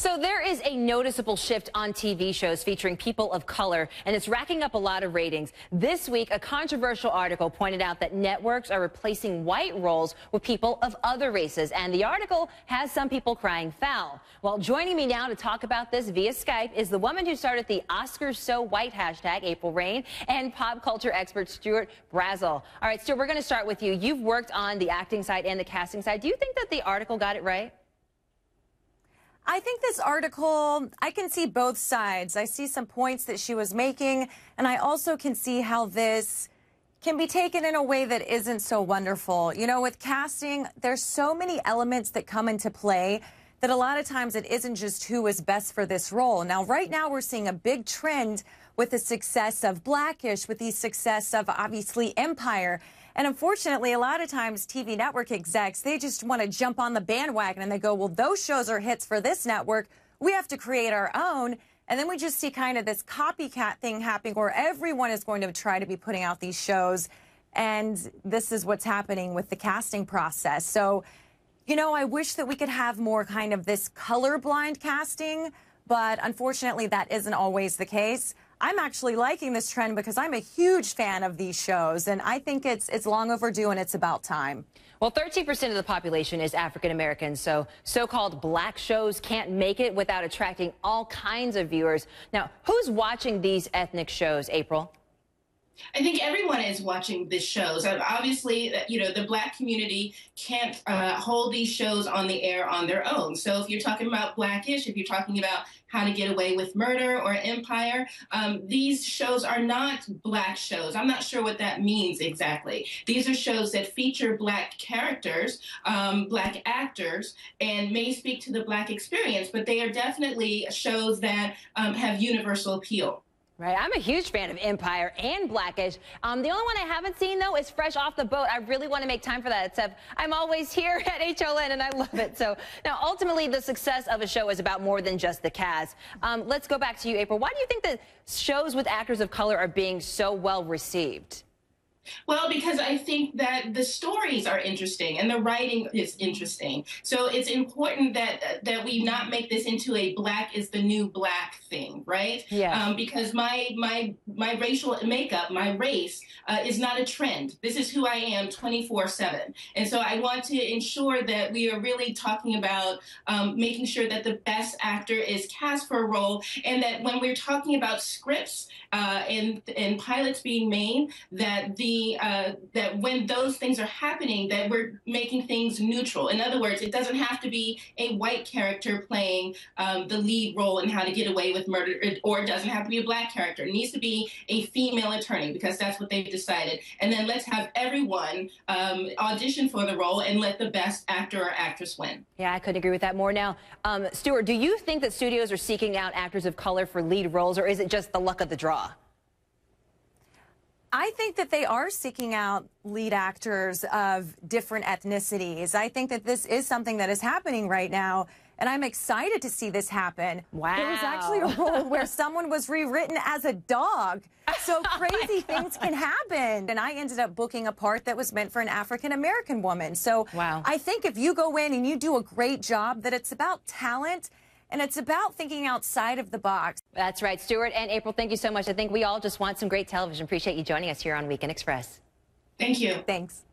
So there is a noticeable shift on TV shows featuring people of color, and it's racking up a lot of ratings. This week, a controversial article pointed out that networks are replacing white roles with people of other races, and the article has some people crying foul. Well, joining me now to talk about this via Skype is the woman who started the Oscars So White hashtag, April Rain, and pop culture expert Stuart Brazel. All right, Stuart, we're going to start with you. You've worked on the acting side and the casting side. Do you think that the article got it right? I think this article, I can see both sides. I see some points that she was making, and I also can see how this can be taken in a way that isn't so wonderful. You know, with casting, there's so many elements that come into play that a lot of times it isn't just who is best for this role. Now, right now, we're seeing a big trend with the success of Blackish, with the success of, obviously, Empire. And unfortunately, a lot of times TV network execs, they just want to jump on the bandwagon and they go, well, those shows are hits for this network. We have to create our own. And then we just see kind of this copycat thing happening where everyone is going to try to be putting out these shows. And this is what's happening with the casting process. So, you know, I wish that we could have more kind of this colorblind casting, but unfortunately that isn't always the case. I'm actually liking this trend because I'm a huge fan of these shows, and I think it's long overdue and it's about time. Well, 13% of the population is African American, so so-called black shows can't make it without attracting all kinds of viewers. Now, who's watching these ethnic shows, April? I think everyone is watching these shows. Obviously, you know, the black community can't hold these shows on the air on their own. So if you're talking about Blackish, if you're talking about How to Get Away with Murder or Empire, these shows are not black shows. I'm not sure what that means exactly. These are shows that feature black characters, black actors, and may speak to the black experience, but they are definitely shows that have universal appeal. Right. I'm a huge fan of Empire and Blackish. The only one I haven't seen, though, is Fresh Off the Boat. I really want to make time for that, except I'm always here at HLN, and I love it. So now, ultimately, the success of a show is about more than just the cast. Let's go back to you, April. Why do you think that shows with actors of color are being so well received? Well, because I think that the stories are interesting and the writing is interesting. So it's important that we not make this into a black is the new black thing, right? Yeah. Because my racial makeup, my race, is not a trend. This is who I am 24/7. And so I want to ensure that we are really talking about making sure that the best actor is cast for a role, and that when we're talking about scripts and pilots being made, that when those things are happening, that we're making things neutral. In other words, it doesn't have to be a white character playing the lead role in How to Get Away with Murder, or it doesn't have to be a black character. It needs to be a female attorney because that's what they've decided. And then let's have everyone audition for the role and let the best actor or actress win. Yeah, I couldn't agree with that more. Now, Stuart, do you think that studios are seeking out actors of color for lead roles, or is it just the luck of the draw? I think that they are seeking out lead actors of different ethnicities. I think that this is something that is happening right now, and I'm excited to see this happen. Wow. There was actually a role where someone was rewritten as a dog. So crazy things can happen. And I ended up booking a part that was meant for an African-American woman. So wow. I think if you go in and you do a great job, that it's about talent. And it's about thinking outside of the box. That's right. Stuart and April, thank you so much. I think we all just want some great television. Appreciate you joining us here on Weekend Express. Thank you. Thanks.